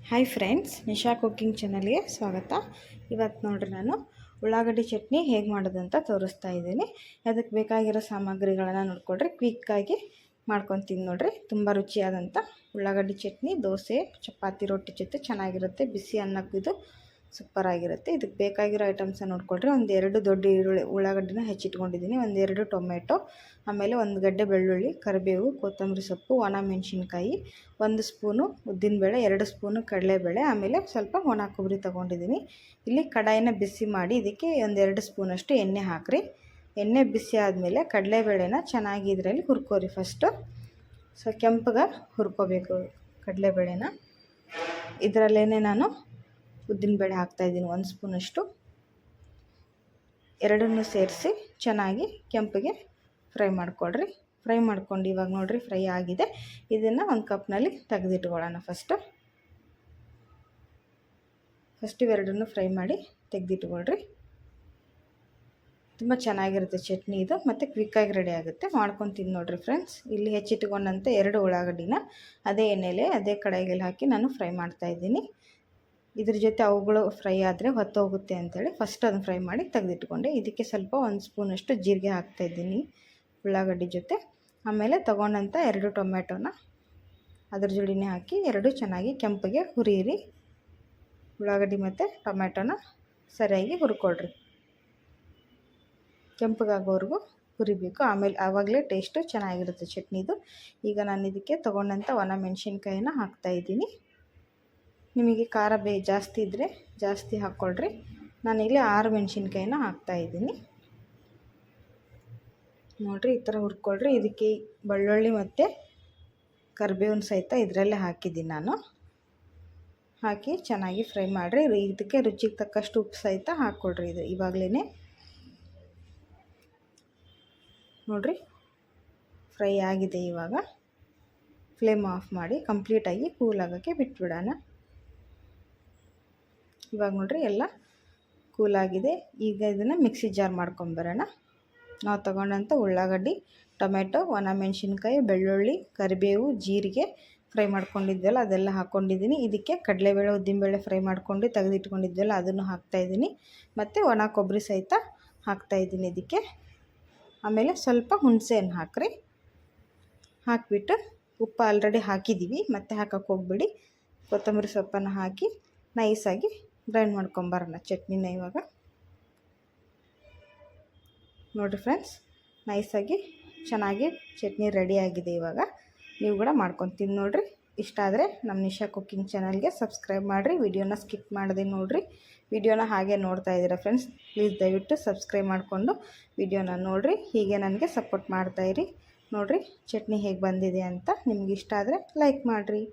Hi friends, Nisha cooking ಚಾನಲ್ಗೆ ಸ್ವಾಗತ. ಇವತ್ತು ನೋಡ್ರಿ ನಾನು ಉಳ್ಳಾಗಡ್ಡಿ ಚಟ್ನಿ ಹೇಗೆ ಮಾಡೋದು ಅಂತ ತೋರಿಸ್ತಾ ಇದ್ದೀನಿ. ಅದಕ್ಕೆ ಬೇಕಾಗಿರೋ ಸಾಮಗ್ರಿಗಳನ್ನು ನೋಡ್ಕೊಳ್ರಿ. ಕ್ವಿಕ್ಕಾಗಿ ಮಾಡ್ಕೊತೀನಿ ನೋಡ್ರಿ. ತುಂಬ ರುಚಿಯಾದಂಥ ಉಳ್ಳಾಗಡ್ಡಿ ಚಟ್ನಿ ದೋಸೆ, ಚಪಾತಿ, ರೊಟ್ಟಿ ಜೊತೆ ಚೆನ್ನಾಗಿರುತ್ತೆ. ಬಿಸಿ ಅನ್ನಕ್ಕೆ ಇದು ಸೂಪರಾಗಿರುತ್ತೆ. ಇದಕ್ಕೆ ಬೇಕಾಗಿರೋ ಐಟಮ್ಸನ್ನು ನೋಡ್ಕೊಳ್ರಿ. ಒಂದು 2 ದೊಡ್ಡ ಉಳ್ಳಾಗಡ್ಡಿನ ಹೆಚ್ಚಿಟ್ಕೊಂಡಿದ್ದೀನಿ, 1-2 ಟೊಮೆಟೊ, ಆಮೇಲೆ 1 ಗಡ್ಡೆ ಬೆಳ್ಳುಳ್ಳಿ, ಕರಿಬೇವು, ಕೊತ್ತಂಬರಿ ಸೊಪ್ಪು, ಒಣ ಮೆಣಸಿನ್ಕಾಯಿ, 1 ಸ್ಪೂನು ಉದ್ದಿನಬೇಳೆ, 2 ಸ್ಪೂನು ಕಡಲೆಬೇಳೆ, ಆಮೇಲೆ ಸ್ವಲ್ಪ ಒಣ ಕೊಬ್ಬರಿ ತೊಗೊಂಡಿದ್ದೀನಿ. ಇಲ್ಲಿ ಕಡಾಯಿನ ಬಿಸಿ ಮಾಡಿ ಇದಕ್ಕೆ 1-2 ಸ್ಪೂನಷ್ಟು ಎಣ್ಣೆ ಹಾಕಿರಿ. ಎಣ್ಣೆ ಬಿಸಿ ಆದಮೇಲೆ ಕಡಲೆಬೇಳೆನ ಚೆನ್ನಾಗಿ ಇದರಲ್ಲಿ ಹುರ್ಕೋರಿ. ಫಸ್ಟು ಕೆಂಪಗೆ ಹುರ್ಕೋಬೇಕು ಕಡಲೆಬೇಳೆನ. ಇದರಲ್ಲೇ ನಾನು ಉದ್ದಿನಬೇಳೆ ಹಾಕ್ತಾಯಿದ್ದೀನಿ, 1 ಸ್ಪೂನಷ್ಟು. ಎರಡನ್ನೂ ಸೇರಿಸಿ ಚೆನ್ನಾಗಿ ಕೆಂಪಿಗೆ ಫ್ರೈ ಮಾಡ್ಕೊಳ್ರಿ. ಫ್ರೈ ಮಾಡ್ಕೊಂಡು ಇವಾಗ ನೋಡಿರಿ ಫ್ರೈ ಆಗಿದೆ. ಇದನ್ನು ಒಂದು ಕಪ್ನಲ್ಲಿ ತೆಗೆದಿಟ್ಕೊಳ್ಳೋಣ. ಫಸ್ಟು ಇವೆರಡನ್ನೂ ಫ್ರೈ ಮಾಡಿ ತೆಗೆದಿಟ್ಕೊಳ್ರಿ. ತುಂಬ ಚೆನ್ನಾಗಿರುತ್ತೆ ಚಟ್ನಿ ಇದು, ಮತ್ತು ಕ್ವಿಕ್ಕಾಗಿ ರೆಡಿ ಆಗುತ್ತೆ. ಮಾಡ್ಕೊತೀನಿ ನೋಡಿರಿ ಫ್ರೆಂಡ್ಸ್. ಇಲ್ಲಿ ಹೆಚ್ಚಿಟ್ಕೊಂಡಂತೆ 2 ಉಳ್ಳಾಗಡ್ಡಿನ ಅದೇ ಎಣ್ಣೆಲೆ ಅದೇ ಕಡಾಯಿಗೆಲ್ಲ ಹಾಕಿ ನಾನು ಫ್ರೈ ಮಾಡ್ತಾಯಿದ್ದೀನಿ. ಇದ್ರ ಜೊತೆ ಅವುಗಳು ಫ್ರೈ ಆದರೆ ಹೊತ್ತೋಗುತ್ತೆ ಅಂಥೇಳಿ ಫಸ್ಟ್ ಅದನ್ನು ಫ್ರೈ ಮಾಡಿ ತೆಗೆದಿಟ್ಕೊಂಡೆ. ಇದಕ್ಕೆ ಸ್ವಲ್ಪ 1 ಸ್ಪೂನಷ್ಟು ಜೀರಿಗೆ ಹಾಕ್ತಾಯಿದ್ದೀನಿ ಉಳ್ಳಾಗಡ್ಡಿ ಜೊತೆ. ಆಮೇಲೆ ತೊಗೊಂಡಂಥ 2 ಟೊಮೆಟೊನ ಅದ್ರ ಜೋಡಿನೇ ಹಾಕಿ 2 ಚೆನ್ನಾಗಿ ಕೆಂಪಿಗೆ ಹುರಿಯಿರಿ. ಉಳ್ಳಾಗಡ್ಡಿ ಮತ್ತು ಟೊಮೆಟೊನ ಸರಿಯಾಗಿ ಹುರ್ಕೊಳ್ರಿ. ಕೆಂಪಗಾಗೋವರೆಗೂ ಹುರಿಬೇಕು. ಆಮೇಲೆ ಆವಾಗಲೇ ಟೇಸ್ಟು ಚೆನ್ನಾಗಿರುತ್ತೆ ಚಟ್ನಿದು. ಈಗ ನಾನು ಇದಕ್ಕೆ ತೊಗೊಂಡಂಥ ಒಣ ಮೆಣಸಿನ್ಕಾಯಿನ ಹಾಕ್ತಾಯಿದ್ದೀನಿ. ನಿಮಗೆ ಖಾರ ಜಾಸ್ತಿ ಇದ್ದರೆ ಜಾಸ್ತಿ ಹಾಕ್ಕೊಳ್ರಿ. ನಾನಿಲ್ಲಿ 6 ಮೆಣಸಿನ್ಕಾಯಿನ ಹಾಕ್ತಾಯಿದ್ದೀನಿ. ನೋಡಿರಿ ಈ ಥರ ಹುರ್ಕೊಳ್ರಿ. ಇದಕ್ಕೆ ಬೆಳ್ಳುಳ್ಳಿ ಮತ್ತು ಕರಿಬೇವಿನ ಸಹಿತ ಇದರಲ್ಲೇ ಹಾಕಿದ್ದೀನಿ ನಾನು. ಹಾಕಿ ಚೆನ್ನಾಗಿ ಫ್ರೈ ಮಾಡಿರಿ. ಇದಕ್ಕೆ ರುಚಿಗೆ ತಕ್ಕಷ್ಟು ಉಪ್ಪು ಸಹಿತ ಹಾಕ್ಕೊಳ್ರಿ. ಇದು ಇವಾಗಲೇ ನೋಡಿರಿ ಫ್ರೈ ಆಗಿದೆ. ಇವಾಗ ಫ್ಲೇಮ್ ಆಫ್ ಮಾಡಿ ಕಂಪ್ಲೀಟಾಗಿ ಕೂಲ್ ಆಗೋಕ್ಕೆ ಬಿಟ್ಬಿಡೋಣ. ಇವಾಗ ನೋಡಿರಿ ಎಲ್ಲ ಕೂಲಾಗಿದೆ. ಈಗ ಇದನ್ನು ಮಿಕ್ಸಿ ಜಾರ್ ಮಾಡ್ಕೊಂಬರೋಣ. ನಾವು ತೊಗೊಂಡಂಥ ಉಳ್ಳಾಗಡ್ಡಿ, ಟೊಮೆಟೊ, ಒಣ ಮೆಣಸಿನ್ಕಾಯಿ, ಬೆಳ್ಳುಳ್ಳಿ, ಕರಿಬೇವು, ಜೀರಿಗೆ ಫ್ರೈ ಮಾಡ್ಕೊಂಡಿದ್ವಲ್ಲ ಅದೆಲ್ಲ ಹಾಕ್ಕೊಂಡಿದ್ದೀನಿ. ಇದಕ್ಕೆ ಕಡಲೆಬೇಳೆ, ಉದ್ದಿನಬೇಳೆ ಫ್ರೈ ಮಾಡ್ಕೊಂಡು ತೆಗೆದಿಟ್ಕೊಂಡಿದ್ವಲ್ಲ ಅದನ್ನು ಹಾಕ್ತಾಯಿದ್ದೀನಿ. ಮತ್ತು ಒಣ ಕೊಬ್ಬರಿ ಸಹಿತ ಹಾಕ್ತಾಯಿದ್ದೀನಿ ಇದಕ್ಕೆ. ಆಮೇಲೆ ಸ್ವಲ್ಪ ಹುಣಸೆಹಣ್ಣು ಹಾಕ್ರಿ. ಹಾಕಿಬಿಟ್ಟು ಉಪ್ಪು ಆಲ್ರೆಡಿ ಹಾಕಿದ್ದೀವಿ, ಮತ್ತೆ ಹಾಕೋಕ್ಕೆ ಹೋಗ್ಬಿಡಿ. ಕೊತ್ತಂಬರಿ ಸೊಪ್ಪನ್ನು ಹಾಕಿ ನೈಸಾಗಿ ಗ್ರೈಂಡ್ ಮಾಡ್ಕೊಂಬರೋಣ ಚಟ್ನಿನ. ಇವಾಗ ನೋಡಿರಿ ಫ್ರೆಂಡ್ಸ್, ನೈಸಾಗಿ ಚೆನ್ನಾಗಿ ಚಟ್ನಿ ರೆಡಿಯಾಗಿದೆ. ಇವಾಗ ನೀವು ಕೂಡ ಮಾಡ್ಕೊತೀನಿ ನೋಡಿರಿ. ಇಷ್ಟ ಆದರೆ ನಮ್ಮ ನಿಶಾ ಕುಕ್ಕಿಂಗ್ ಚಾನಲ್ಗೆ ಸಬ್ಸ್ಕ್ರೈಬ್ ಮಾಡಿರಿ. ವಿಡಿಯೋನ ಸ್ಕಿಪ್ ಮಾಡದೆ ನೋಡಿರಿ. ವಿಡಿಯೋನ ಹಾಗೆ ನೋಡ್ತಾ ಇದ್ದೀರಾ ಫ್ರೆಂಡ್ಸ್, ಪ್ಲೀಸ್ ದಯವಿಟ್ಟು ಸಬ್ಸ್ಕ್ರೈಬ್ ಮಾಡಿಕೊಂಡು ವಿಡಿಯೋನ ನೋಡಿರಿ. ಹೀಗೆ ನನಗೆ ಸಪೋರ್ಟ್ ಮಾಡ್ತಾಯಿರಿ. ನೋಡಿರಿ ಚಟ್ನಿ ಹೇಗೆ ಬಂದಿದೆ ಅಂತ. ನಿಮ್ಗೆ ಇಷ್ಟ ಆದರೆ ಲೈಕ್ ಮಾಡಿರಿ.